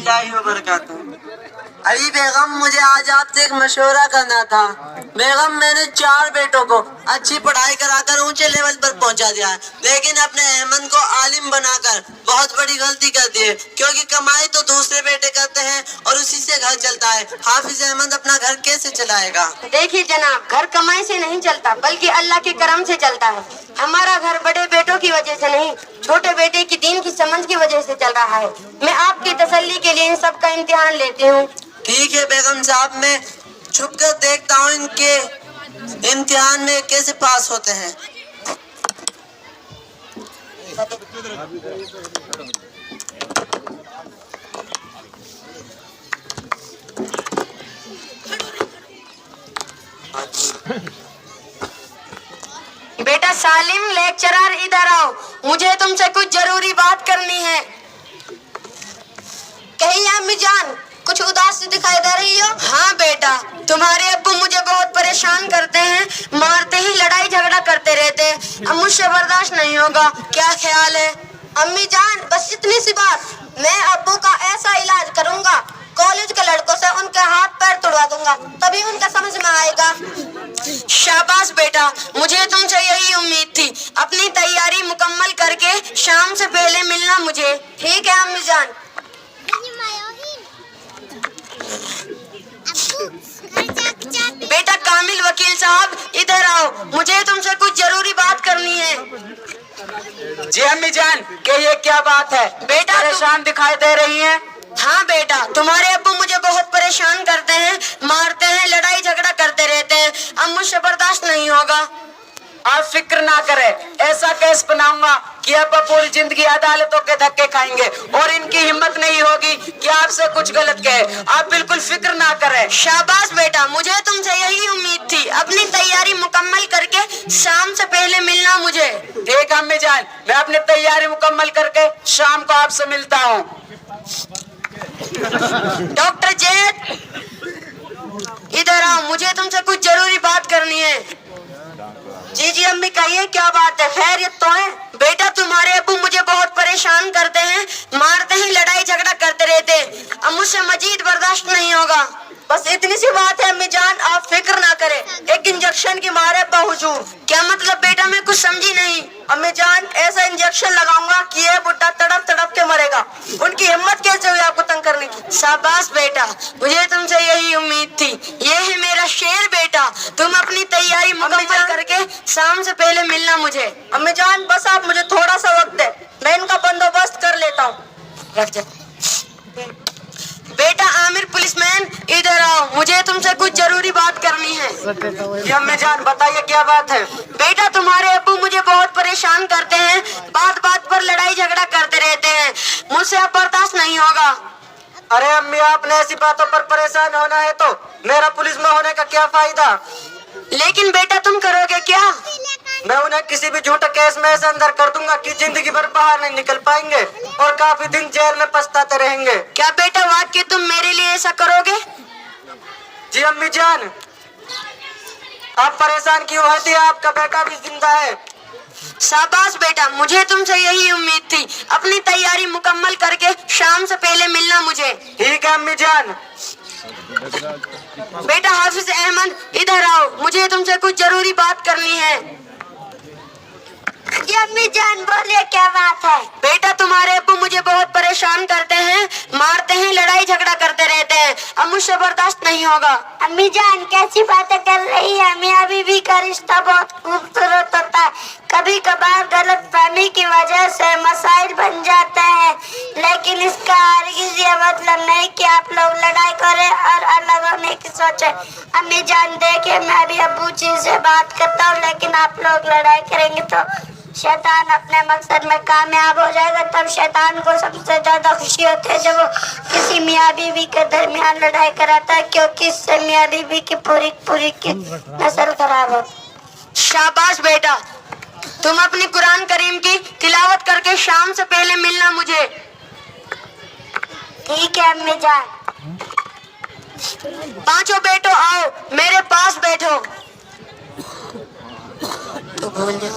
اللہ وبرکاتہ۔ ابھی بیگم مجھے آج آپ سے ایک مشورہ کرنا تھا۔ بیگم میں نے 4 بیٹوں کو اچھی پڑھائی کرا کر اونچے لیول پر پہنچا دیا ہے، لیکن اپنے احمد کو عالم بنا کر بہت بڑی غلطی کر دی ہے، کیونکہ کمائی تو دوسرے بیٹے کرتے ہیں اور اسی سے گھر چلتا ہے۔ حافظ احمد اپنا گھر کیسے چلائے گا؟ دیکھیے جناب، گھر کمائی سے نہیں چلتا بلکہ اللہ کے کرم سے چلتا ہے۔ ہمارا گھر بڑے بیٹوں کی وجہ سے نہیں، چھوٹے بیٹے کی دین کی سمجھ کی وجہ سے چل رہا ہے۔ میں آپ کی تسلی کے لیے ان سب کا امتحان لیتی ہوں۔ ٹھیک ہے بیگم صاحب، میں چھپ کر دیکھتا ہوں ان کے امتحان میں کیسے پاس ہوتے ہیں۔ بیٹا سالم، لیکچرر ادھر آؤ، مجھے تم سے کچھ ضروری بات کرنی ہے۔ کہیں امی جان کچھ اداس دکھائی دے رہی ہو؟ ہاں بیٹا، تمہارے ابو مجھے بہت پریشان کرتے ہیں، مارتے ہی لڑائی جھگڑا کرتے رہتے ہیں، اب مجھ سے برداشت نہیں ہوگا، کیا خیال ہے؟ امی جان بس اتنی سی بات، میں ابو کا ایسا علاج کروں گا، کالج کے لڑکوں سے ان کے ہاتھ پیر توڑوا دوں گا، تبھی ان کا سمجھ میں آئے گا۔ شاباش بیٹا، مجھے تم سے یہی امید تھی۔ اپنی تیاری مکمل کر کے شام سے پہلے ملنا مجھے۔ ٹھیک ہے امی جان۔ بیٹا کامل وکیل صاحب ادھر آؤ، مجھے تم سے کچھ ضروری بات کرنی ہے۔ جی امی جان، کہ یہ کیا بات ہے؟ بیٹا پریشان دکھائی دے رہی ہیں۔ ہاں بیٹا، تمہارے ابو مجھے بہت پریشان کرتے ہیں، مارتے ہیں، لڑائی جھگڑا کرتے رہتے ہیں، اب مجھ سے برداشت نہیں ہوگا۔ آپ فکر نہ کریں، ایسا کیس بناؤں گا کہ آپ پوری زندگی عدالتوں کے دھکے کھائیں گے اور ان کی ہمت نہیں ہوگی کہ آپ سے کچھ غلط کہے۔ آپ بالکل فکر نہ کریں۔ شاباش بیٹا، مجھے تم سے یہی امید تھی۔ اپنی تیاری مکمل کر کے شام سے پہلے ملنا مجھے۔ ٹھیک ہے امی جان، میں اپنی تیاری مکمل کر کے شام کو آپ سے ملتا ہوں۔ ڈاکٹر جیت ادھر آؤ، مجھے تم سے کچھ ضروری بات کرنی ہے۔ جی امی کہیے، کیا بات ہے؟ خیریت تو ہے؟ بیٹا تمہارے ابو مجھے بہت پریشان کرتے ہیں، مارتے ہیں، لڑائی جھگڑا کرتے رہتے ہیں، اب مجھ سے مزید برداشت نہیں ہوگا۔ بس اتنی سی بات ہے امی جان، آپ فکر نہ کریں، ایک انجیکشن کی مارے بہجور۔ کیا مطلب بیٹا؟ میں کچھ سمجھی نہیں۔ امی جان ایسا انجیکشن لگاؤں گا کہ یہ بڈھا تڑپ تڑپ کے مرے گا، ان کی ہمت کیسے ہوئی آپ کو تنگ کرنے کی؟ شاباش بیٹا، مجھے تم سے یہی امید تھی، یہ ہے میرا شیر بیٹا۔ تم اپنی تیاری مکمل کر کے شام سے پہلے ملنا مجھے۔ امی جان بس آپ مجھے تھوڑا سا وقت دیں، میں ان کا بندوبست کر لیتا ہوں۔ رکھ جا بیٹا عامر پولیس مین ادھر آؤ، مجھے تم سے کچھ ضروری بات کرنی ہے۔ جی امی جان بتائیے کیا بات ہے؟ بیٹا تمہارے ابو مجھے بہت پریشان کرتے ہیں، بات بات پر لڑائی جھگڑا کرتے رہتے ہیں، مجھ سے اب برداشت نہیں ہوگا۔ ارے امی، آپ نے ایسی باتوں پر پریشان ہونا ہے تو میرا پولیس میں ہونے کا کیا فائدہ؟ لیکن بیٹا تم کرو گے کیا؟ میں انہیں کسی بھی جھوٹے کیس میں ایسے اندر کر دوں گا کہ زندگی بھر باہر نہیں نکل پائیں گے اور کافی دن جیل میں پچھتاتے رہیں گے۔ کیا بیٹا واقعی تم میرے لیے ایسا کرو گے؟ جی امی جان، آپ پریشان کیوں ہوتی ہیں؟ آپ کا بیٹا بھی زندہ ہے۔ شاباش بیٹا، مجھے تم سے یہی امید تھی۔ اپنی تیاری مکمل کر کے شام سے پہلے ملنا مجھے۔ ٹھیک ہے امی جان۔ بیٹا حافظ احمد ادھر آؤ، مجھے تم سے کچھ ضروری بات کرنی ہے۔ جی امی جان بولیے، کیا بات ہے؟ بیٹا تمہارے ابو مجھے بہت پریشان کرتے ہیں، مارتے ہیں، لڑائی جھگڑا کرتے رہتے ہیں، اب مجھ سے برداشت نہیں ہوگا۔ امی جان کیسی باتیں کر رہی ہے؟ میاں بیوی کا رشتہ بہت خوبصورت ہوتا ہے، کبھی کبھار غلط فہمی کی وجہ سے مسائل بن جاتے ہیں، لیکن اس کا ہرگز یہ مطلب نہیں کہ آپ لوگ لڑائی کریں اور الگ ہونے کی سوچیں۔ امی جان دیکھیں، میں بھی ابو جی سے بات کرتا ہوں، لیکن آپ لوگ لڑائی کریں گے تو شیطان اپنے مقصد میں کامیاب ہو جائے گا۔ تب شیطان کو سب سے زیادہ خوشی ہوتی ہے جب وہ کسی میاں بیوی کے درمیان لڑائی کراتا ہے، کیونکہ اس سے میاں بیوی کی پوری کی نسل خراب ہو۔ شاباش بیٹا، تم اپنی قرآن کریم کی تلاوت کر کے شام سے پہلے ملنا مجھے۔ ٹھیک ہے امی جان۔ پانچوں بیٹو آؤ، میرے پاس بیٹھو۔ تو بھول جا۔